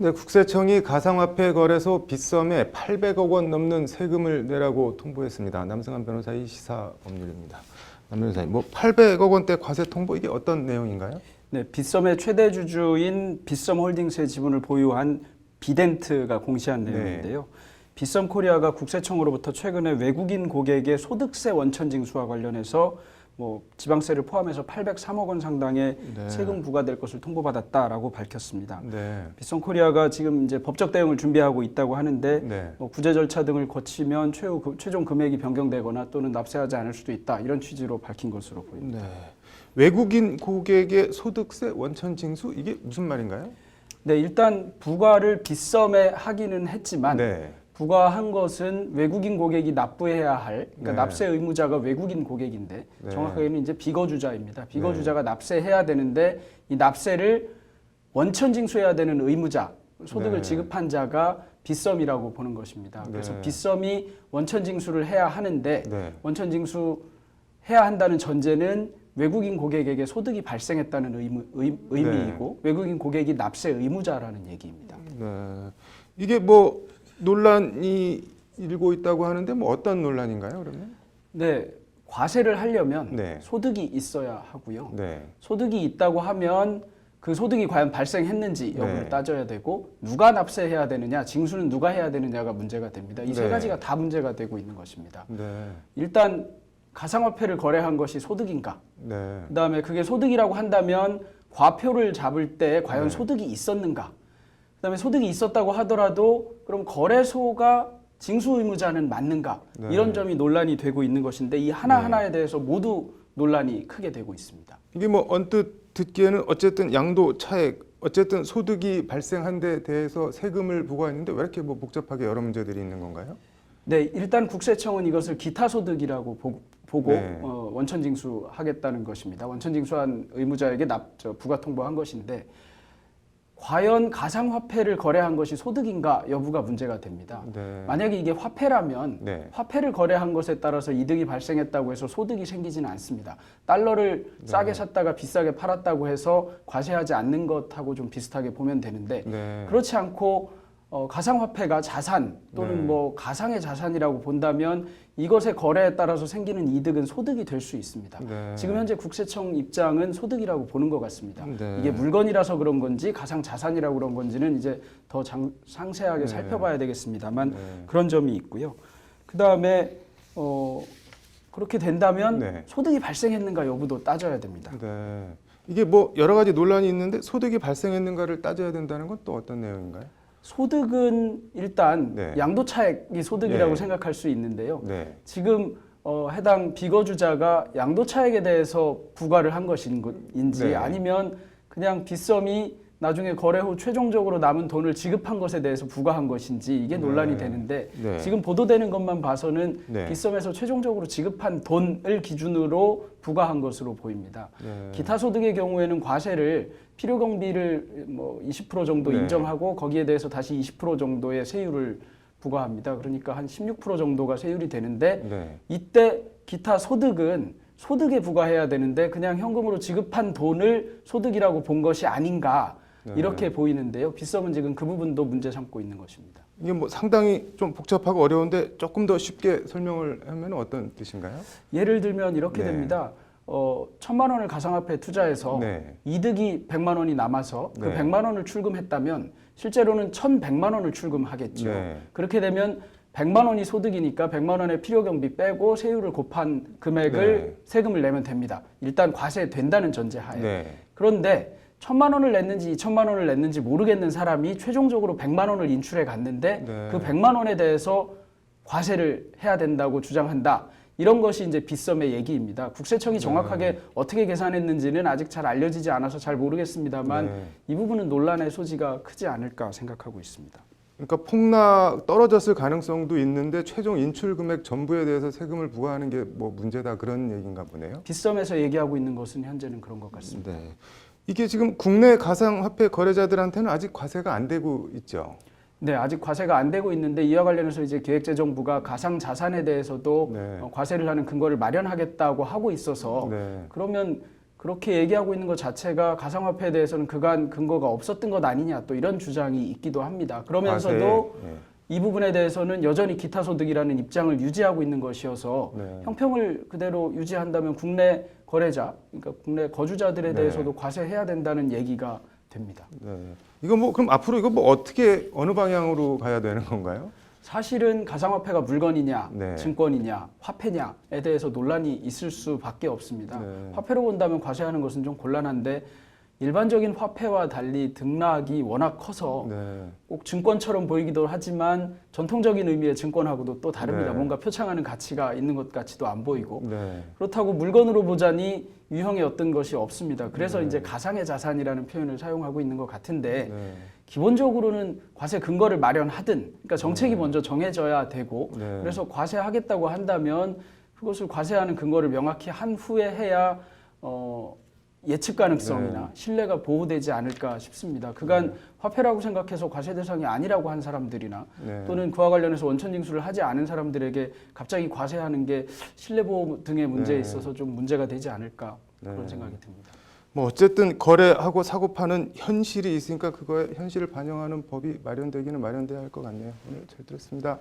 네, 국세청이 가상화폐 거래소 빗썸에 800억 원 넘는 세금을 내라고 통보했습니다. 남승환 변호사의 시사법률입니다. 남 변호사님, 800억 원대 과세 통보 이게 어떤 내용인가요? 네, 빗썸의 최대 주주인 빗썸홀딩스의 지분을 보유한 비덴트가 공시한 내용인데요. 빗썸 코리아가 국세청으로부터 최근에 외국인 고객의 소득세 원천 징수와 관련해서 지방세를 포함해서 803억 원 상당의 세금 부과될 것을 통보받았다라고 밝혔습니다. 빗썸 코리아가 지금 이제 법적 대응을 준비하고 있다고 하는데 구제 절차 등을 거치면 최종 금액이 변경되거나 또는 납세하지 않을 수도 있다, 이런 취지로 밝힌 것으로 보입니다. 외국인 고객의 소득세 원천 징수 이게 무슨 말인가요? 네, 일단 부과를 빗썸에 하기는 했지만 부과한 것은 외국인 고객이 납부해야 할, 그러니까 납세 의무자가 외국인 고객인데 정확하게는 이제 비거주자입니다. 비거주자가 납세해야 되는데 이 납세를 원천 징수해야 되는 의무자, 소득을 지급한 자가 빗썸이라고 보는 것입니다. 그래서 빗썸이 원천 징수를 해야 하는데 원천 징수해야 한다는 전제는 외국인 고객에게 소득이 발생했다는 의미이고 외국인 고객이 납세 의무자라는 얘기입니다. 이게 논란이 일고 있다고 하는데 어떤 논란인가요, 그러면? 네, 과세를 하려면 소득이 있어야 하고요. 소득이 있다고 하면 그 소득이 과연 발생했는지 여부를 따져야 되고 누가 납세해야 되느냐, 징수는 누가 해야 되느냐가 문제가 됩니다. 이 세 가지가 다 문제가 되고 있는 것입니다. 일단 가상화폐를 거래한 것이 소득인가? 그다음에 그게 소득이라고 한다면 과표를 잡을 때 과연 소득이 있었는가? 그다음에 소득이 있었다고 하더라도 그럼 거래소가 징수 의무자는 맞는가? 이런 점이 논란이 되고 있는 것인데 이 하나하나에 대해서 모두 논란이 크게 되고 있습니다. 이게 언뜻 듣기에는 어쨌든 양도 차액, 어쨌든 소득이 발생한 데 대해서 세금을 부과했는데 왜 이렇게 복잡하게 여러 문제들이 있는 건가요? 네, 일단 국세청은 이것을 기타 소득이라고 보고 원천 징수하겠다는 것입니다. 원천 징수한 의무자에게 부과 통보한 것인데 과연 가상화폐를 거래한 것이 소득인가 여부가 문제가 됩니다. 만약에 이게 화폐라면 화폐를 거래한 것에 따라서 이득이 발생했다고 해서 소득이 생기지는 않습니다. 달러를 싸게 샀다가 비싸게 팔았다고 해서 과세하지 않는 것하고 좀 비슷하게 보면 되는데 그렇지 않고 가상화폐가 자산 또는 가상의 자산이라고 본다면 이것의 거래에 따라서 생기는 이득은 소득이 될 수 있습니다. 지금 현재 국세청 입장은 소득이라고 보는 것 같습니다. 이게 물건이라서 그런 건지 가상 자산이라고 그런 건지는 이제 더 상세하게 살펴봐야 되겠습니다만 그런 점이 있고요. 그 다음에 그렇게 된다면 소득이 발생했는가 여부도 따져야 됩니다. 이게 여러 가지 논란이 있는데 소득이 발생했는가를 따져야 된다는 건 또 어떤 내용인가요? 소득은 일단 양도차액이 소득이라고 생각할 수 있는데요. 지금 해당 비거주자가 양도차액에 대해서 부과를 한 것인지 아니면 그냥 빗썸이 나중에 거래 후 최종적으로 남은 돈을 지급한 것에 대해서 부과한 것인지 이게 논란이 되는데 지금 보도되는 것만 봐서는 빗썸에서 최종적으로 지급한 돈을 기준으로 부과한 것으로 보입니다. 기타 소득의 경우에는 과세를 필요경비를 20% 정도 인정하고 거기에 대해서 다시 20% 정도의 세율을 부과합니다. 그러니까 한 16% 정도가 세율이 되는데 이때 기타 소득은 소득에 부과해야 되는데 그냥 현금으로 지급한 돈을 소득이라고 본 것이 아닌가 이렇게 보이는데요. 빗썸은 지금 그 부분도 문제 삼고 있는 것입니다. 이게 상당히 좀 복잡하고 어려운데 조금 더 쉽게 설명을 하면 어떤 뜻인가요? 예를 들면 이렇게 됩니다. 1,000만 원을 가상화폐에 투자해서 이득이 100만 원이 남아서 그 100만 원을 출금했다면 실제로는 1,100만 원을 출금하겠죠. 그렇게 되면 100만 원이 소득이니까 100만 원의 필요경비 빼고 세율을 곱한 금액을 세금을 내면 됩니다. 일단 과세된다는 전제하에. 그런데 1,000만 원을 냈는지 2,000만 원을 냈는지 모르겠는 사람이 최종적으로 100만 원을 인출해 갔는데 그 100만 원에 대해서 과세를 해야 된다고 주장한다. 이런 것이 이제 빗썸의 얘기입니다. 국세청이 정확하게 어떻게 계산했는지는 아직 잘 알려지지 않아서 잘 모르겠습니다만 이 부분은 논란의 소지가 크지 않을까 생각하고 있습니다. 그러니까 떨어졌을 가능성도 있는데 최종 인출 금액 전부에 대해서 세금을 부과하는 게 문제다 그런 얘기인가 보네요. 빗썸에서 얘기하고 있는 것은 현재는 그런 것 같습니다. 이게 지금 국내 가상화폐 거래자들한테는 아직 과세가 안 되고 있죠. 네, 아직 과세가 안 되고 있는데 이와 관련해서 이제 기획재정부가 가상 자산에 대해서도 과세를 하는 근거를 마련하겠다고 하고 있어서 그러면 그렇게 얘기하고 있는 것 자체가 가상화폐에 대해서는 그간 근거가 없었던 것 아니냐 또 이런 주장이 있기도 합니다. 그러면서도 과세, 예. 이 부분에 대해서는 여전히 기타 소득이라는 입장을 유지하고 있는 것이어서 네. 형평을 그대로 유지한다면 국내 거래자, 그러니까 국내 거주자들에 네. 대해서도 과세해야 된다는 얘기가 됩니다. 네. 이거 뭐 그럼 앞으로 이거 뭐 어떻게 어느 방향으로 가야 되는 건가요? 사실은 가상화폐가 물건이냐, 네. 증권이냐, 화폐냐에 대해서 논란이 있을 수밖에 없습니다. 네. 화폐로 본다면 과세하는 것은 좀 곤란한데 일반적인 화폐와 달리 등락이 워낙 커서 네. 꼭 증권처럼 보이기도 하지만 전통적인 의미의 증권하고도 또 다릅니다. 네. 뭔가 표창하는 가치가 있는 것 같지도 안 보이고 네. 그렇다고 물건으로 보자니 유형의 어떤 것이 없습니다. 그래서 네. 이제 가상의 자산이라는 표현을 사용하고 있는 것 같은데 네. 기본적으로는 과세 근거를 마련하든 그러니까 정책이 네. 먼저 정해져야 되고 네. 그래서 과세하겠다고 한다면 그것을 과세하는 근거를 명확히 한 후에 해야 예측 가능성이나 네. 신뢰가 보호되지 않을까 싶습니다. 그간 화폐라고 생각해서 과세 대상이 아니라고 한 사람들이나 네. 또는 그와 관련해서 원천 징수를 하지 않은 사람들에게 갑자기 과세하는 게 신뢰 보호 등의 문제에 네. 있어서 좀 문제가 되지 않을까 네. 그런 생각이 듭니다. 뭐 어쨌든 거래하고 사고 파는 현실이 있으니까 그거에 현실을 반영하는 법이 마련되기는 마련돼야 할 것 같네요. 오늘 잘 들었습니다.